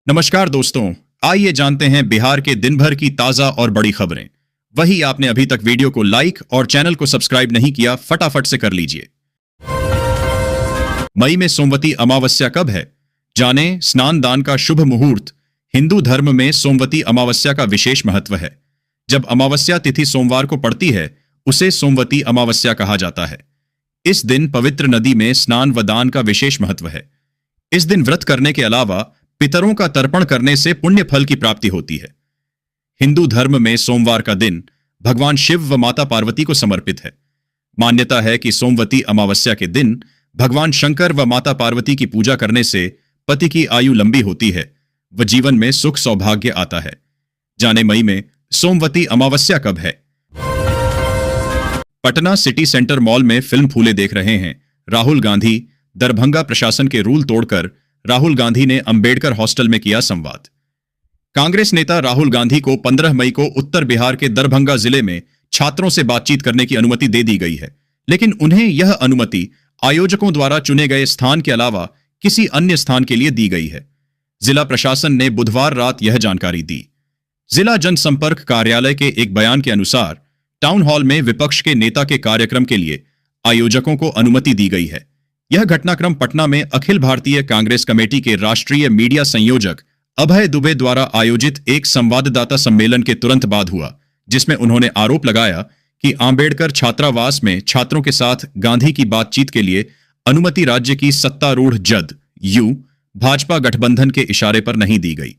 नमस्कार दोस्तों, आइए जानते हैं बिहार के दिन भर की ताजा और बड़ी खबरें। वही आपने अभी तक वीडियो को लाइक और चैनल को सब्सक्राइब नहीं किया, फटाफट से कर लीजिए। मई में सोमवती अमावस्या कब है? जानें स्नान दान का शुभ मुहूर्त। हिंदू धर्म में सोमवती अमावस्या का विशेष महत्व है। जब अमावस्या तिथि सोमवार को पड़ती है, उसे सोमवती अमावस्या कहा जाता है। इस दिन पवित्र नदी में स्नान व दान का विशेष महत्व है। इस दिन व्रत करने के अलावा पितरों का तर्पण करने से पुण्य फल की प्राप्ति होती है। हिंदू धर्म में सोमवार का दिन भगवान शिव व माता पार्वती को समर्पित है। मान्यता है कि सोमवती अमावस्या के दिन भगवान शंकर व माता पार्वती की पूजा करने से पति की आयु लंबी होती है व जीवन में सुख सौभाग्य आता है। जाने मई में सोमवती अमावस्या कब है? पटना सिटी सेंटर मॉल में फिल्म फूले देख रहे हैं राहुल गांधी। दरभंगा प्रशासन के रूल तोड़कर राहुल गांधी ने अंबेडकर हॉस्टल में किया संवाद। कांग्रेस नेता राहुल गांधी को 15 मई को उत्तर बिहार के दरभंगा जिले में छात्रों से बातचीत करने की अनुमति दे दी गई है, लेकिन उन्हें यह अनुमति आयोजकों द्वारा चुने गए स्थान के अलावा किसी अन्य स्थान के लिए दी गई है। जिला प्रशासन ने बुधवार रात यह जानकारी दी। जिला जनसंपर्क कार्यालय के एक बयान के अनुसार टाउन हॉल में विपक्ष के नेता के कार्यक्रम के लिए आयोजकों को अनुमति दी गई है। यह घटनाक्रम पटना में अखिल भारतीय कांग्रेस कमेटी के राष्ट्रीय मीडिया संयोजक अभय दुबे द्वारा आयोजित एक संवाददाता सम्मेलन के तुरंत बाद हुआ, जिसमें उन्होंने आरोप लगाया कि आंबेडकर छात्रावास में छात्रों के साथ गांधी की बातचीत के लिए अनुमति राज्य की सत्तारूढ़ जदयू भाजपा गठबंधन के इशारे पर नहीं दी गई।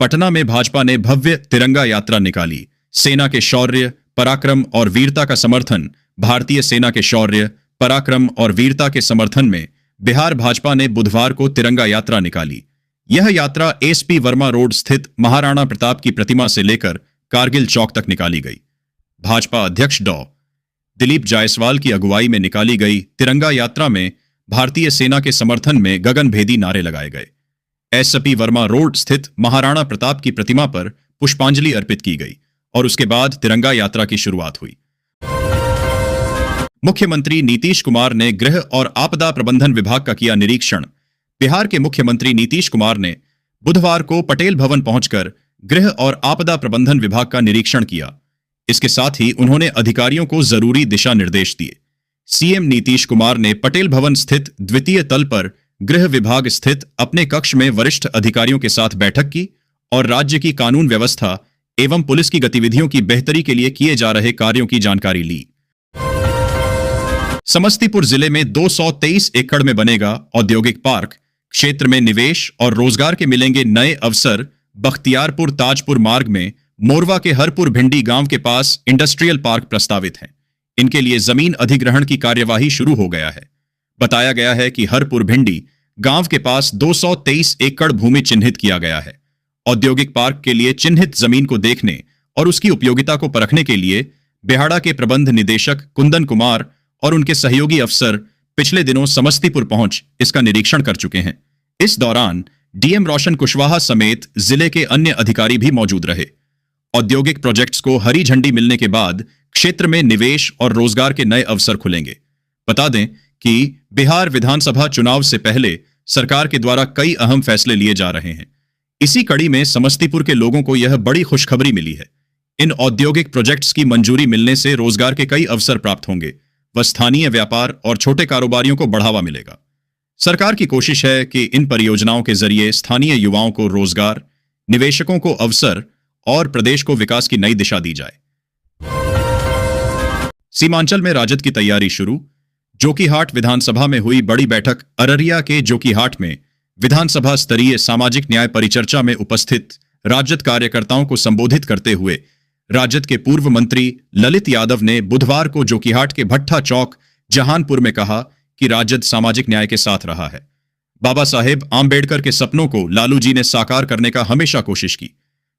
पटना में भाजपा ने भव्य तिरंगा यात्रा निकाली। सेना के शौर्य, पराक्रम और वीरता का समर्थन। भारतीय सेना के शौर्य, पराक्रम और वीरता के समर्थन में बिहार भाजपा ने बुधवार को तिरंगा यात्रा निकाली। यह यात्रा एसपी वर्मा रोड स्थित महाराणा प्रताप की प्रतिमा से लेकर कारगिल चौक तक निकाली गई। भाजपा अध्यक्ष डॉ. दिलीप जायसवाल की अगुवाई में निकाली गई तिरंगा यात्रा में भारतीय सेना के समर्थन में गगनभेदी नारे लगाए गए। एसपी वर्मा रोड स्थित महाराणा प्रताप की प्रतिमा पर पुष्पांजलि अर्पित की गई और उसके बाद तिरंगा यात्रा की शुरुआत हुई। मुख्यमंत्री नीतीश कुमार ने गृह और आपदा प्रबंधन विभाग का किया निरीक्षण। बिहार के मुख्यमंत्री नीतीश कुमार ने बुधवार को पटेल भवन पहुंचकर गृह और आपदा प्रबंधन विभाग का निरीक्षण किया। इसके साथ ही उन्होंने अधिकारियों को जरूरी दिशा निर्देश दिए। सीएम नीतीश कुमार ने पटेल भवन स्थित द्वितीय तल पर गृह विभाग स्थित अपने कक्ष में वरिष्ठ अधिकारियों के साथ बैठक की और राज्य की कानून व्यवस्था एवं पुलिस की गतिविधियों की बेहतरी के लिए किए जा रहे कार्यों की जानकारी ली। समस्तीपुर जिले में 223 एकड़ में बनेगा औद्योगिक पार्क। क्षेत्र में निवेश और रोजगार के मिलेंगे नए अवसर। बख्तियारपुर ताजपुर मार्ग में मोरवा के हरपुर भिंडी गांव के पास इंडस्ट्रियल पार्क प्रस्तावित है। इनके लिए जमीन अधिग्रहण की कार्यवाही शुरू हो गया है। बताया गया है कि हरपुर भिंडी गांव के पास 223 एकड़ भूमि चिन्हित किया गया है। औद्योगिक पार्क के लिए चिन्हित जमीन को देखने और उसकी उपयोगिता को परखने के लिए बिहाड़ा के प्रबंध निदेशक कुंदन कुमार और उनके सहयोगी अफसर पिछले दिनों समस्तीपुर पहुंच इसका निरीक्षण कर चुके हैं। इस दौरान डीएम रोशन कुशवाहा समेत जिले के अन्य अधिकारी भी मौजूद रहे। औद्योगिक प्रोजेक्ट्स को हरी झंडी मिलने के बाद क्षेत्र में निवेश और रोजगार के नए अवसर खुलेंगे। बता दें कि बिहार विधानसभा चुनाव से पहले सरकार के द्वारा कई अहम फैसले लिए जा रहे हैं। इसी कड़ी में समस्तीपुर के लोगों को यह बड़ी खुशखबरी मिली है। इन औद्योगिक प्रोजेक्ट्स की मंजूरी मिलने से रोजगार के कई अवसर प्राप्त होंगे व स्थानीय व्यापार और छोटे कारोबारियों को बढ़ावा मिलेगा। सरकार की कोशिश है कि इन परियोजनाओं के जरिए स्थानीय युवाओं को रोजगार, निवेशकों को अवसर और प्रदेश को विकास की नई दिशा दी जाए। सीमांचल में राजद की तैयारी शुरू। जोकीहाट विधानसभा में हुई बड़ी बैठक। अररिया के जोकीहाट में विधानसभा स्तरीय सामाजिक न्याय परिचर्चा में उपस्थित राजद कार्यकर्ताओं को संबोधित करते हुए राजद के पूर्व मंत्री ललित यादव ने बुधवार को जोकीहाट के भट्टा चौक जहानपुर में कहा कि राजद सामाजिक न्याय के साथ रहा है। बाबा साहेब आंबेडकर के सपनों को लालू जी ने साकार करने का हमेशा कोशिश की।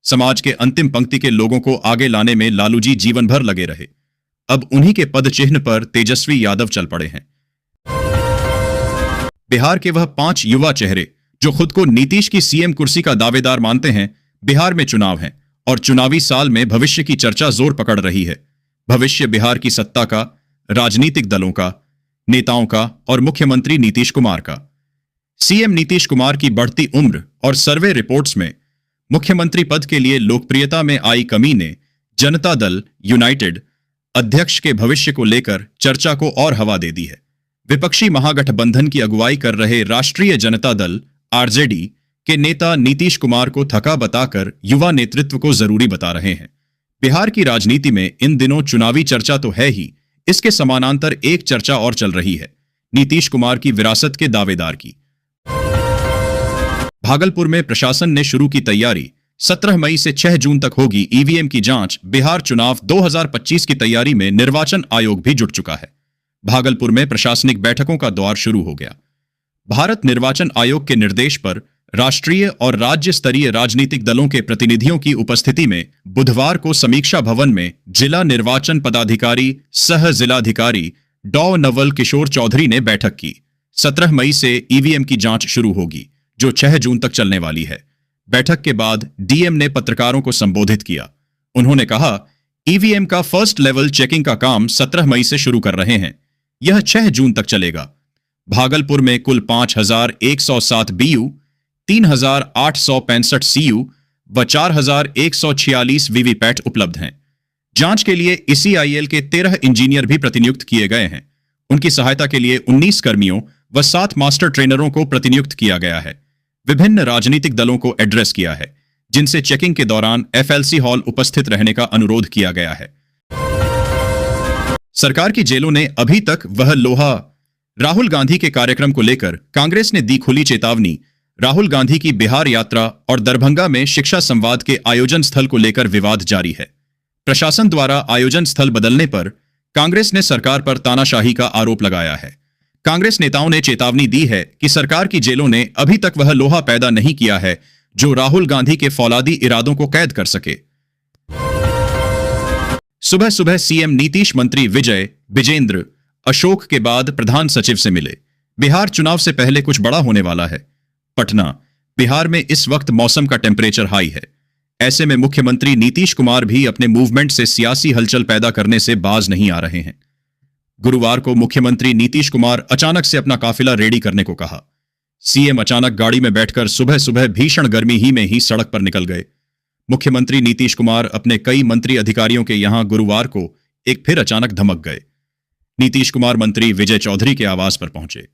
समाज के अंतिम पंक्ति के लोगों को आगे लाने में लालू जी जीवन भर लगे रहे। अब उन्हीं के पद चिन्ह पर तेजस्वी यादव चल पड़े हैं। बिहार के वह 5 युवा चेहरे जो खुद को नीतीश की सीएम कुर्सी का दावेदार मानते हैं। बिहार में चुनाव है और चुनावी साल में भविष्य की चर्चा जोर पकड़ रही है। भविष्य बिहार की सत्ता का, राजनीतिक दलों का, नेताओं का और मुख्यमंत्री नीतीश कुमार का। सीएम नीतीश कुमार की बढ़ती उम्र और सर्वे रिपोर्ट्स में मुख्यमंत्री पद के लिए लोकप्रियता में आई कमी ने जनता दल यूनाइटेड अध्यक्ष के भविष्य को लेकर चर्चा को और हवा दे दी है। विपक्षी महागठबंधन की अगुवाई कर रहे राष्ट्रीय जनता दल आरजेडी के नेता नीतीश कुमार को थका बताकर युवा नेतृत्व को जरूरी बता रहे हैं। बिहार की राजनीति में इन दिनों चुनावी चर्चा तो है ही, इसके समानांतर एक चर्चा और चल रही है नीतीश कुमार की विरासत के दावेदार की। भागलपुर में प्रशासन ने शुरू की तैयारी। 17 मई से 6 जून तक होगी ईवीएम की जांच। बिहार चुनाव 2025 की तैयारी में निर्वाचन आयोग भी जुट चुका है। भागलपुर में प्रशासनिक बैठकों का दौर शुरू हो गया। भारत निर्वाचन आयोग के निर्देश पर राष्ट्रीय और राज्य स्तरीय राजनीतिक दलों के प्रतिनिधियों की उपस्थिति में बुधवार को समीक्षा भवन में जिला निर्वाचन पदाधिकारी सह जिलाधिकारी डॉ नवल किशोर चौधरी ने बैठक की। 17 मई से ईवीएम की जांच शुरू होगी जो 6 जून तक चलने वाली है। बैठक के बाद डीएम ने पत्रकारों को संबोधित किया। उन्होंने कहा, ईवीएम का फर्स्ट लेवल चेकिंग का काम 17 मई से शुरू कर रहे हैं। यह 6 जून तक चलेगा। भागलपुर में कुल 5107 बीयू, 3865 सीयू व 4146 वीवीपैट उपलब्ध हैं। जांच के लिए ईसीआईएल के 13 इंजीनियर भी प्रतिनियुक्त किए गए हैं। उनकी सहायता के लिए 19 कर्मियों व 7 मास्टर ट्रेनरों को प्रतिनियुक्त किया गया है। विभिन्न राजनीतिक दलों को एड्रेस किया है, जिनसे चेकिंग के दौरान एफएलसी हॉल उपस्थित रहने का अनुरोध किया गया है। सरकार की जेलों ने अभी तक वह लोहा। राहुल गांधी के कार्यक्रम को लेकर कांग्रेस ने दी खुली चेतावनी। राहुल गांधी की बिहार यात्रा और दरभंगा में शिक्षा संवाद के आयोजन स्थल को लेकर विवाद जारी है। प्रशासन द्वारा आयोजन स्थल बदलने पर कांग्रेस ने सरकार पर तानाशाही का आरोप लगाया है। कांग्रेस नेताओं ने चेतावनी दी है कि सरकार की जेलों ने अभी तक वह लोहा पैदा नहीं किया है जो राहुल गांधी के फौलादी इरादों को कैद कर सके। सुबह सुबह सीएम नीतीश मंत्री विजय, विजेंद्र, अशोक के बाद प्रधान सचिव से मिले। बिहार चुनाव से पहले कुछ बड़ा होने वाला है। पटना, बिहार में इस वक्त मौसम का टेम्परेचर हाई है। ऐसे में मुख्यमंत्री नीतीश कुमार भी अपने मूवमेंट से सियासी हलचल पैदा करने से बाज नहीं आ रहे हैं। गुरुवार को मुख्यमंत्री नीतीश कुमार अचानक से अपना काफिला रेडी करने को कहा। सीएम अचानक गाड़ी में बैठकर सुबह सुबह भीषण गर्मी ही में ही सड़क पर निकल गए। मुख्यमंत्री नीतीश कुमार अपने कई मंत्री अधिकारियों के यहां गुरुवार को एक फिर अचानक धमक गए। नीतीश कुमार मंत्री विजय चौधरी के आवास पर पहुंचे।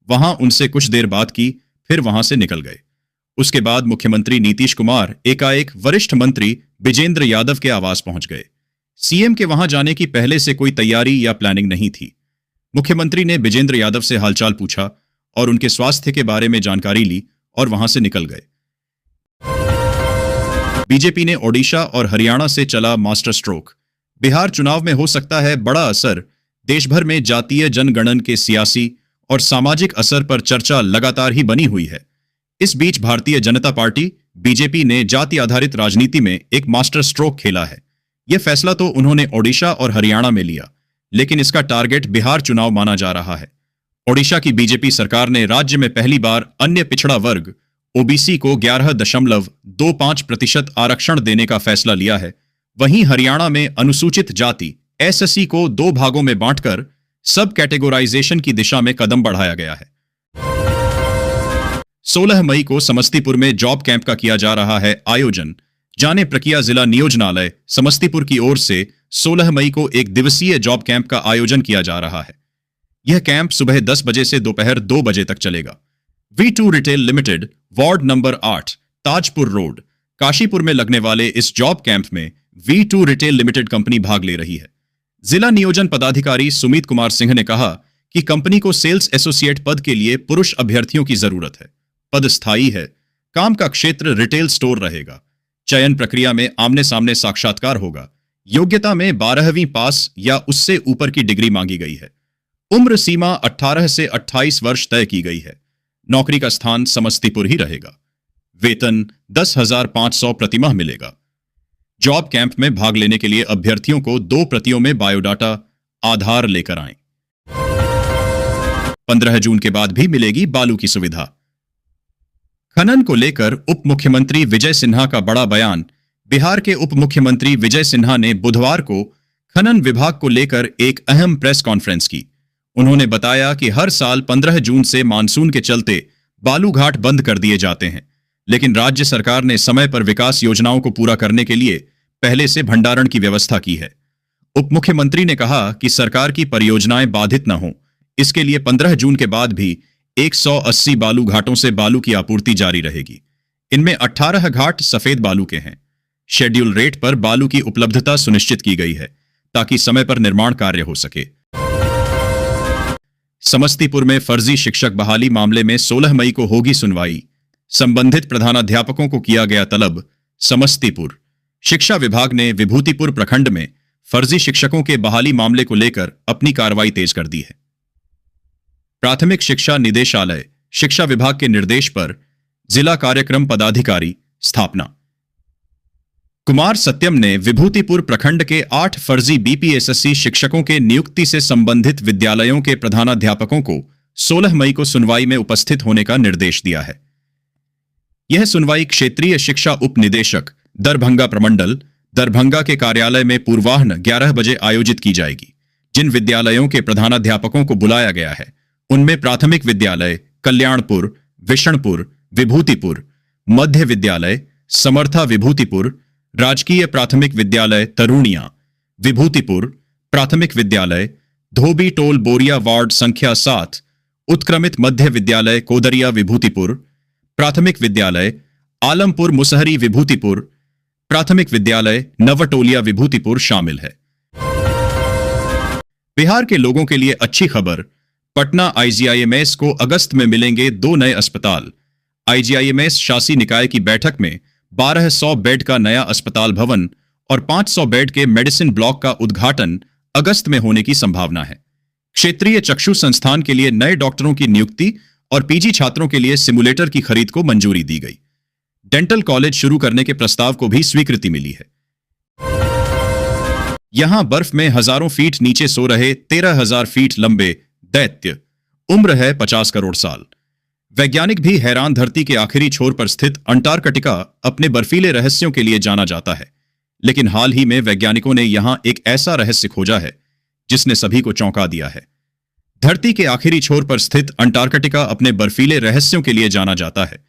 वहां उनसे कुछ देर बात की, फिर वहां से निकल गए। उसके बाद मुख्यमंत्री नीतीश कुमार एकाएक वरिष्ठ मंत्री विजेंद्र यादव के आवास पहुंच गए। सीएम के वहां जाने की पहले से कोई तैयारी या प्लानिंग नहीं थी। मुख्यमंत्री ने विजेंद्र यादव से हालचाल पूछा और उनके स्वास्थ्य के बारे में जानकारी ली और वहां से निकल गए। बीजेपी ने ओडिशा और हरियाणा से चला मास्टर स्ट्रोक। बिहार चुनाव में हो सकता है बड़ा असर। देश भर में जातीय जनगणन के सियासी और सामाजिक असर पर चर्चा लगातार ही बनी हुई है। इस बीच भारतीय जनता पार्टी बीजेपी ने जाति आधारित राजनीति में एक मास्टर स्ट्रोक खेला है। यह फैसला तो उन्होंने ओडिशा और हरियाणा में लिया, लेकिन इसका टारगेट बिहार चुनाव माना जा रहा है। ओडिशा की बीजेपी सरकार ने राज्य में पहली बार अन्य पिछड़ा वर्ग ओबीसी को 11.25% आरक्षण देने का फैसला लिया है। वहीं हरियाणा में अनुसूचित जाति एससी को 2 भागों में बांटकर सब कैटेगोराइजेशन की दिशा में कदम बढ़ाया गया है। 16 मई को समस्तीपुर में जॉब कैंप का किया जा रहा है आयोजन। जाने प्रक्रिया जिला नियोजनालय समस्तीपुर की ओर से 16 मई को एक दिवसीय जॉब कैंप का आयोजन किया जा रहा है। यह कैंप सुबह 10 बजे से दोपहर 2 बजे तक चलेगा। V2 retail limited, ward number 8, Tajpur road, Kashipur में लगने वाले इस जॉब कैंप में V2 रिटेल लिमिटेड कंपनी भाग ले रही है। जिला नियोजन पदाधिकारी सुमित कुमार सिंह ने कहा कि कंपनी को सेल्स एसोसिएट पद के लिए पुरुष अभ्यर्थियों की जरूरत है। पद स्थायी है। काम का क्षेत्र रिटेल स्टोर रहेगा। चयन प्रक्रिया में आमने सामने साक्षात्कार होगा। योग्यता में 12वीं पास या उससे ऊपर की डिग्री मांगी गई है। उम्र सीमा 18 से 28 वर्ष तय की गई है। नौकरी का स्थान समस्तीपुर ही रहेगा। वेतन 10,500 प्रतिमाह मिलेगा। जॉब कैंप में भाग लेने के लिए अभ्यर्थियों को 2 प्रतियों में बायोडाटा आधार लेकर आएं। 15 जून के बाद भी मिलेगी बालू की सुविधा। खनन को लेकर उप मुख्यमंत्री विजय सिन्हा का बड़ा बयान। बिहार के उप मुख्यमंत्री विजय सिन्हा ने बुधवार को खनन विभाग को लेकर एक अहम प्रेस कॉन्फ्रेंस की। उन्होंने बताया कि हर साल 15 जून से मानसून के चलते बालू घाट बंद कर दिए जाते हैं, लेकिन राज्य सरकार ने समय पर विकास योजनाओं को पूरा करने के लिए पहले से भंडारण की व्यवस्था की है। उप मुख्यमंत्री ने कहा कि सरकार की परियोजनाएं बाधित न हों, इसके लिए 15 जून के बाद भी 180 बालू घाटों से बालू की आपूर्ति जारी रहेगी। इनमें 18 घाट सफेद बालू के हैं। शेड्यूल रेट पर बालू की उपलब्धता सुनिश्चित की गई है ताकि समय पर निर्माण कार्य हो सके। समस्तीपुर में फर्जी शिक्षक बहाली मामले में 16 मई को होगी सुनवाई। संबंधित प्रधानाध्यापकों को किया गया तलब। समस्तीपुर शिक्षा विभाग ने विभूतिपुर प्रखंड में फर्जी शिक्षकों के बहाली मामले को लेकर अपनी कार्रवाई तेज कर दी है। प्राथमिक शिक्षा निदेशालय शिक्षा विभाग के निर्देश पर जिला कार्यक्रम पदाधिकारी स्थापना कुमार सत्यम ने विभूतिपुर प्रखंड के 8 फर्जी बीपीएसएससी शिक्षकों के नियुक्ति से संबंधित विद्यालयों के प्रधानाध्यापकों को 16 मई को सुनवाई में उपस्थित होने का निर्देश दिया है। यह सुनवाई क्षेत्रीय शिक्षा उप निदेशक दरभंगा प्रमंडल दरभंगा के कार्यालय में पूर्वाह्न 11 बजे आयोजित की जाएगी। जिन विद्यालयों के प्रधानाध्यापकों को बुलाया गया है उनमें प्राथमिक विद्यालय कल्याणपुर, विषणपुर, विभूतिपुर, मध्य विद्यालय समर्था विभूतिपुर, राजकीय प्राथमिक विद्यालय तरुणिया विभूतिपुर, प्राथमिक विद्यालय धोबी टोल बोरिया वार्ड संख्या 7, उत्क्रमित मध्य विद्यालय कोदरिया विभूतिपुर, प्राथमिक विद्यालय आलमपुर मुसहरी विभूतिपुर, प्राथमिक विद्यालय नवटोलिया विभूतिपुर शामिल है। बिहार के लोगों के लिए अच्छी खबर। पटना आईजीआईएमएस को अगस्त में मिलेंगे 2 नए अस्पताल। आईजीआईएमएस शासी निकाय की बैठक में 1200 बेड का नया अस्पताल भवन और 500 बेड के मेडिसिन ब्लॉक का उद्घाटन अगस्त में होने की संभावना है। क्षेत्रीय चक्षु संस्थान के लिए नए डॉक्टरों की नियुक्ति और पीजी छात्रों के लिए सिमुलेटर की खरीद को मंजूरी दी गई। डेंटल कॉलेज शुरू करने के प्रस्ताव को भी स्वीकृति मिली है। यहां बर्फ में हजारों फीट नीचे सो रहे 13,000 फीट लंबे दैत्य, उम्र है 50 करोड़ साल। वैज्ञानिक भी हैरान। धरती के आखिरी छोर पर स्थित अंटार्कटिका अपने बर्फीले रहस्यों के लिए जाना जाता है, लेकिन हाल ही में वैज्ञानिकों ने यहां एक ऐसा रहस्य खोजा है जिसने सभी को चौंका दिया है। धरती के आखिरी छोर पर स्थित अंटार्कटिका अपने बर्फीले रहस्यों के लिए जाना जाता है,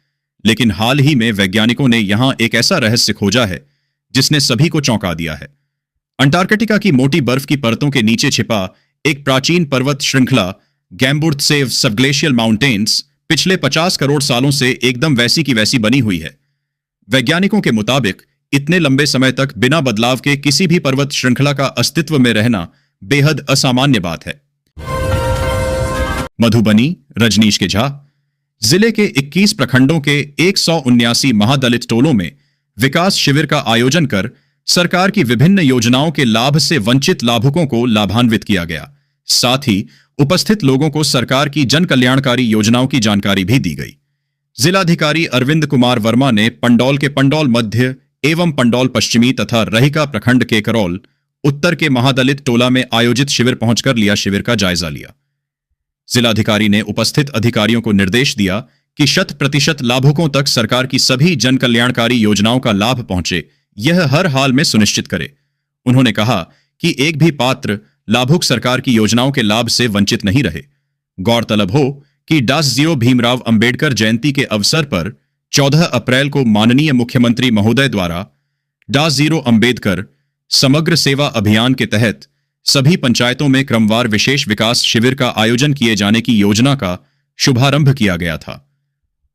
लेकिन हाल ही में वैज्ञानिकों ने यहां एक ऐसा रहस्य खोजा है जिसने सभी को चौंका दिया है। अंटार्कटिका की मोटी बर्फ की परतों के नीचे छिपा एक प्राचीन पर्वत श्रृंखला गैम्बुर्तसेव सबग्लेशियल माउंटेन्स पिछले 50 करोड़ सालों से एकदम वैसी की वैसी बनी हुई है। वैज्ञानिकों के मुताबिक इतने लंबे समय तक बिना बदलाव के किसी भी पर्वत श्रृंखला का अस्तित्व में रहना बेहद असामान्य बात है। मधुबनी रजनीश के झा जिले के 21 प्रखंडों के 179 महादलित टोलों में विकास शिविर का आयोजन कर सरकार की विभिन्न योजनाओं के लाभ से वंचित लाभुकों को लाभान्वित किया गया। साथ ही उपस्थित लोगों को सरकार की जन कल्याणकारी योजनाओं की जानकारी भी दी गई। जिलाधिकारी अरविंद कुमार वर्मा ने पंडौल के पंडौल मध्य एवं पंडौल पश्चिमी तथा रहिका प्रखंड के करौल उत्तर के महादलित टोला में आयोजित शिविर पहुंचकर लिया शिविर का जायजा लिया। जिलाधिकारी ने उपस्थित अधिकारियों को निर्देश दिया कि 100% लाभुकों तक सरकार की सभी जन कल्याणकारी योजनाओं का लाभ पहुंचे, यह हर हाल में सुनिश्चित करे। उन्होंने कहा कि एक भी पात्र लाभुक सरकार की योजनाओं के लाभ से वंचित नहीं रहे। गौरतलब हो कि डॉ. भीमराव अंबेडकर जयंती के अवसर पर 14 अप्रैल को माननीय मुख्यमंत्री महोदय द्वारा डॉ. अंबेडकर समग्र सेवा अभियान के तहत सभी पंचायतों में क्रमवार विशेष विकास शिविर का आयोजन किए जाने की योजना का शुभारंभ किया गया था।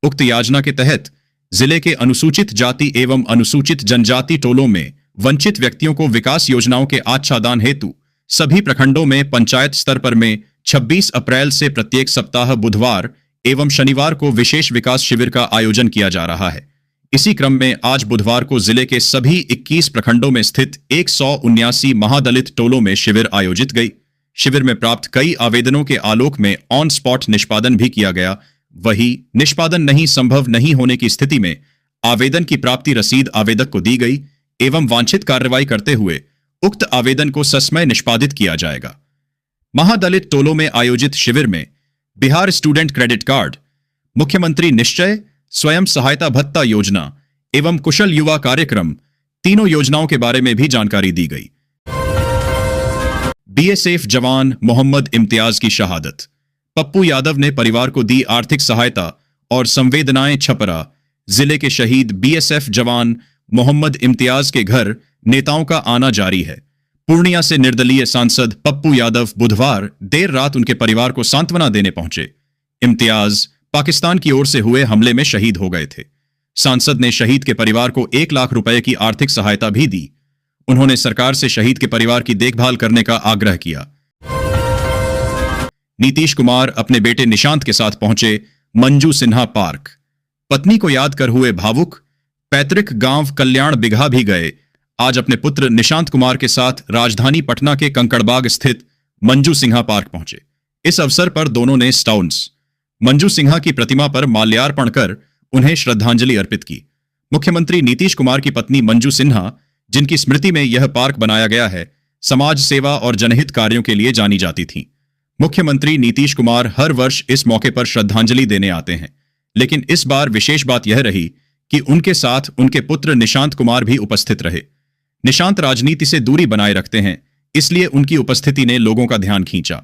उक्त योजना के तहत जिले के अनुसूचित जाति एवं अनुसूचित जनजाति टोलों में वंचित व्यक्तियों को विकास योजनाओं के आच्छादन हेतु सभी प्रखंडों में पंचायत स्तर पर में 26 अप्रैल से प्रत्येक सप्ताह बुधवार एवं शनिवार को विशेष विकास शिविर का आयोजन किया जा रहा है। इसी क्रम में आज बुधवार को जिले के सभी 21 प्रखंडों में स्थित 179 महादलित टोलों में शिविर आयोजित गई। शिविर में प्राप्त कई आवेदनों के आलोक में ऑन स्पॉट निष्पादन भी किया गया। वही निष्पादन नहीं संभव नहीं होने की स्थिति में आवेदन की प्राप्ति रसीद आवेदक को दी गई एवं वांछित कार्रवाई करते हुए उक्त आवेदन को ससमय निष्पादित किया जाएगा। महादलित टोलों में आयोजित शिविर में बिहार स्टूडेंट क्रेडिट कार्ड, मुख्यमंत्री निश्चय स्वयं सहायता भत्ता योजना एवं कुशल युवा कार्यक्रम तीनों योजनाओं के बारे में भी जानकारी दी गई। बीएसएफ जवान मोहम्मद इम्तियाज की शहादत। पप्पू यादव ने परिवार को दी आर्थिक सहायता और संवेदनाएं छपरा जिले के शहीद बीएसएफ जवान मोहम्मद इम्तियाज के घर नेताओं का आना जारी है। पूर्णिया से निर्दलीय सांसद पप्पू यादव बुधवार देर रात उनके परिवार को सांत्वना देने पहुंचे। इम्तियाज पाकिस्तान की ओर से हुए हमले में शहीद हो गए थे। सांसद ने शहीद के परिवार को 1 लाख रुपए की आर्थिक सहायता भी दी। उन्होंने सरकार से शहीद के परिवार की देखभाल करने का आग्रह किया। नीतीश कुमार अपने बेटे निशांत के साथ पहुंचे मंजू सिन्हा पार्क। पत्नी को याद कर हुए भावुक, पैतृक गांव कल्याण बिघा भी गए। आज अपने पुत्र निशांत कुमार के साथ राजधानी पटना के कंकड़बाग स्थित मंजू सिन्हा पार्क पहुंचे। इस अवसर पर दोनों ने स्टाउन्स मंजू सिन्हा की प्रतिमा पर माल्यार्पण कर उन्हें श्रद्धांजलि अर्पित की। मुख्यमंत्री नीतीश कुमार की पत्नी मंजू सिन्हा, जिनकी स्मृति में यह पार्क बनाया गया है, समाज सेवा और जनहित कार्यों के लिए जानी जाती थीं। मुख्यमंत्री नीतीश कुमार हर वर्ष इस मौके पर श्रद्धांजलि देने आते हैं, लेकिन इस बार विशेष बात यह रही कि उनके साथ उनके पुत्र निशांत कुमार भी उपस्थित रहे। निशांत राजनीति से दूरी बनाए रखते हैं, इसलिए उनकी उपस्थिति ने लोगों का ध्यान खींचा।